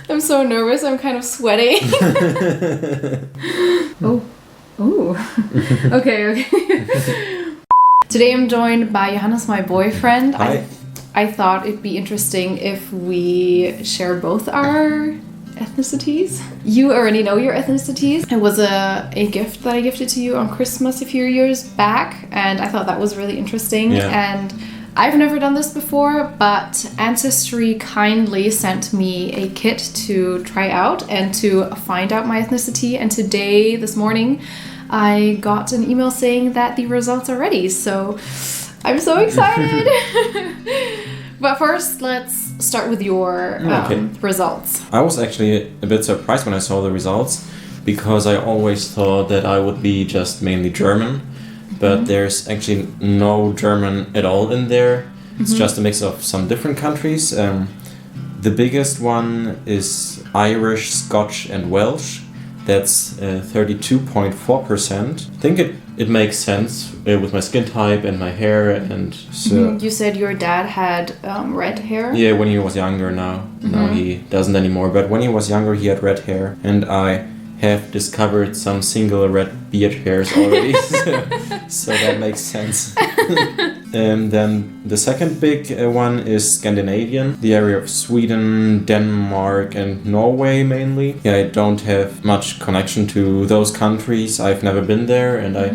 I'm so nervous. I'm kind of sweaty. Okay. Today I'm joined by Johannes, my boyfriend. Hi. I thought it'd be interesting if we share both our ethnicities. You already know your ethnicities. It was a gift that I gifted to you on Christmas a few years back, and I thought that was really interesting. Yeah. And I've never done this before, but Ancestry kindly sent me a kit to try out and to find out my ethnicity. And today, this morning, I got an email saying that the results are ready. So I'm so excited. But first, let's start with your results. I was actually a bit surprised when I saw the results because I always thought that I would be just mainly German. But there's actually no German at all in there. It's just a mix of some different countries. The biggest one is Irish, Scotch and Welsh. That's 32.4%. I think it makes sense with my skin type and my hair. And so. You said your dad had red hair? Yeah, when he was younger now. Now he doesn't anymore. But when he was younger, he had red hair. And I have discovered some single red beard hairs already, so that makes sense. And then the second big one is Scandinavian, the area of Sweden, Denmark and Norway mainly. Yeah, I don't have much connection to those countries. I've never been there and I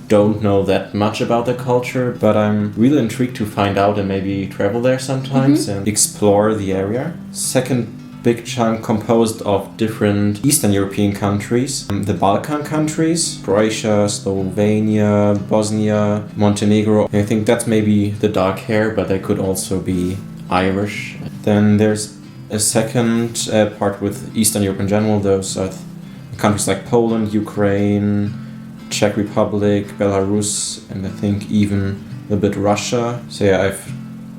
don't know that much about the culture, but I'm really intrigued to find out and maybe travel there sometimes and explore the area. Second big chunk composed of different Eastern European countries. The Balkan countries, Croatia, Slovenia, Bosnia, Montenegro. I think that's maybe the dark hair, but they could also be Irish. Then there's a second part with Eastern Europe in general. Those are countries like Poland, Ukraine, Czech Republic, Belarus, and I think even a bit Russia. So yeah, I've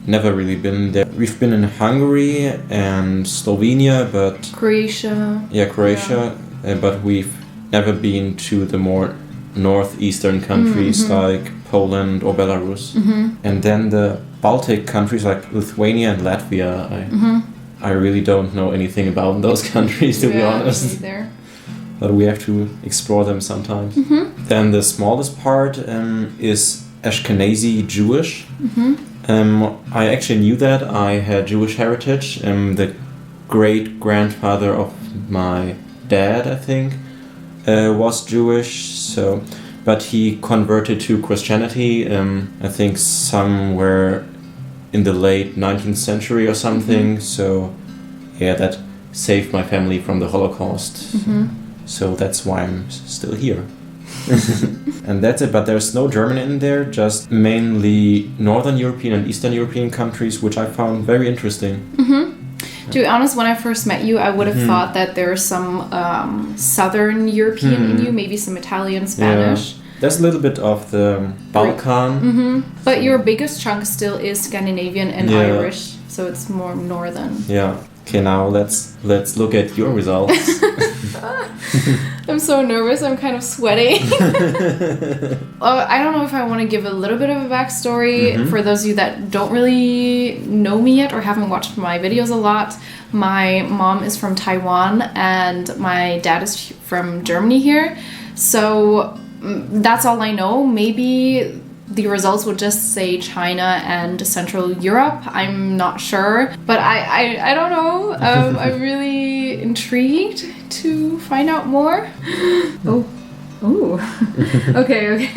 never really been there. We've been in Hungary and Slovenia, but Croatia. Yeah, Croatia, but we've never been to the more northeastern countries like Poland or Belarus. And then the Baltic countries like Lithuania and Latvia. I really don't know anything about those countries, to be honest. But we have to explore them sometimes. Then the smallest part is Ashkenazi Jewish. I actually knew that I had Jewish heritage. The great-grandfather of my dad, I think, was Jewish. But he converted to Christianity, I think somewhere in the late 19th century or something. So yeah, that saved my family from the Holocaust. So that's why I'm still here. And that's it, but there's no German in there, just mainly Northern European and Eastern European countries, which I found very interesting. To be honest, when I first met you, I would have thought that there's some Southern European in you, maybe some Italian, Spanish. Yeah. There's a little bit of the Balkan. But your biggest chunk still is Scandinavian and Irish, so it's more northern. Yeah. Okay, now let's look at your results. I'm so nervous. I'm kind of sweaty. I don't know if I want to give a little bit of a backstory for those of you that don't really know me yet or haven't watched my videos a lot. My mom is from Taiwan and my dad is from Germany here. So that's all I know. Maybe the results would just say China and Central Europe. I'm not sure, but I don't know. I'm really intrigued to find out more. Okay.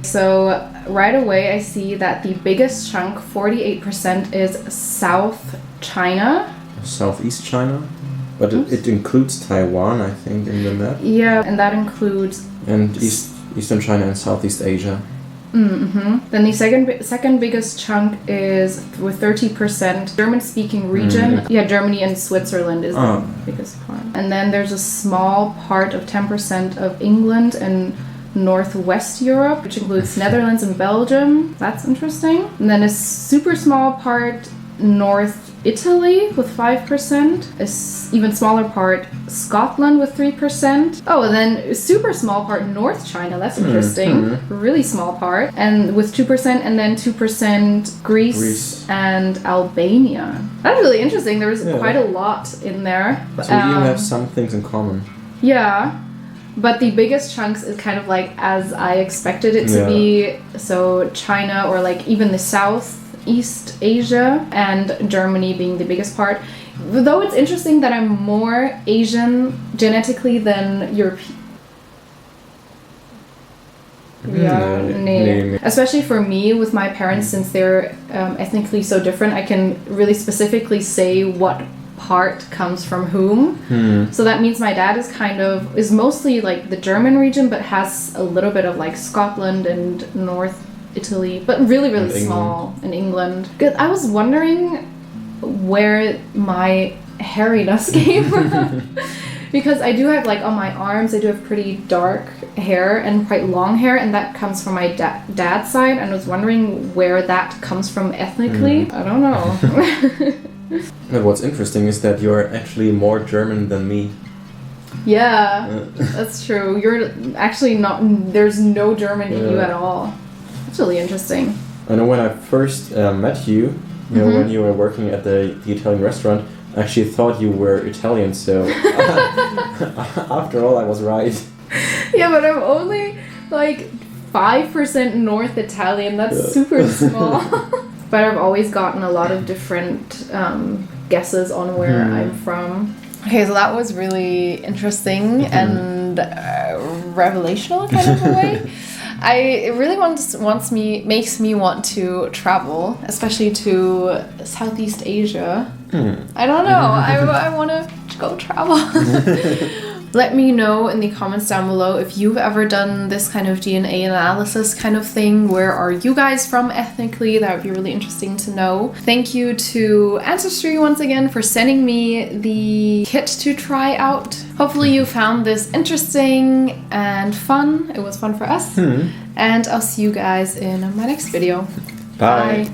So right away I see that the biggest chunk, 48%, is South China. Southeast China? But it includes Taiwan, I think, in the map. Yeah, and that includes... And Eastern China and Southeast Asia. Then the second biggest chunk is with 30% German-speaking region. Yeah, Germany and Switzerland is the biggest part. And then there's a small part of 10% of England and Northwest Europe, which includes Netherlands and Belgium. That's interesting. And then a super small part North Italy with 5%, even smaller part Scotland with 3%. Oh, and then super small part North China. That's interesting. Really small part, and with 2%, and then 2% Greece and Albania. That's really interesting. There's quite a lot in there. So we even have some things in common. Yeah. But the biggest chunks is kind of like as I expected it to be. So China, or like even the Southeast Asia, and Germany being the biggest part. Though it's interesting that I'm more Asian genetically than European. Especially for me with my parents, since they're ethnically so different, I can really specifically say what part comes from whom. So that means my dad is mostly like the German region, but has a little bit of like Scotland and North Italy, but really small in England. I was wondering where my hairiness came from. Because I do have, like, on my arms, I do have pretty dark hair and quite long hair, and that comes from my dad's side, and I was wondering where that comes from ethnically. I don't know. But what's interesting is that you're actually more German than me. Yeah, that's true. You're actually not, there's no German in you at all. That's really interesting. I know when I first met you, you know, when you were working at the Italian restaurant, I actually thought you were Italian, so after all, I was right. Yeah, but I'm only like 5% North Italian. That's super small. But I've always gotten a lot of different guesses on where I'm from. Okay, so that was really interesting and revelational kind of a way. It really makes me want to travel, especially to Southeast Asia. I don't know. I want to go travel. Let me know in the comments down below if you've ever done this kind of DNA analysis kind of thing. Where are you guys from ethnically? That would be really interesting to know. Thank you to Ancestry once again for sending me the kit to try out. Hopefully you found this interesting and fun. It was fun for us. And I'll see you guys in my next video. Bye.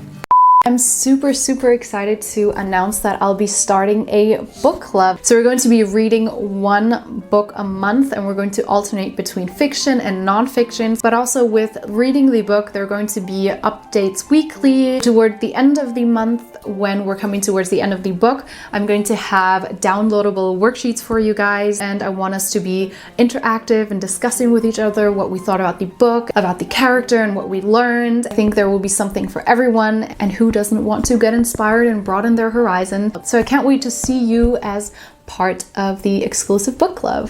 I'm super excited to announce that I'll be starting a book club. So we're going to be reading one book a month, and we're going to alternate between fiction and non-fiction. But also with reading the book, there are going to be updates weekly. Toward the end of the month, when we're coming towards the end of the book, I'm going to have downloadable worksheets for you guys, and I want us to be interactive and discussing with each other what we thought about the book, about the character, and what we learned. I think there will be something for everyone, and who doesn't want to get inspired and broaden their horizon. So I can't wait to see you as part of the exclusive book club.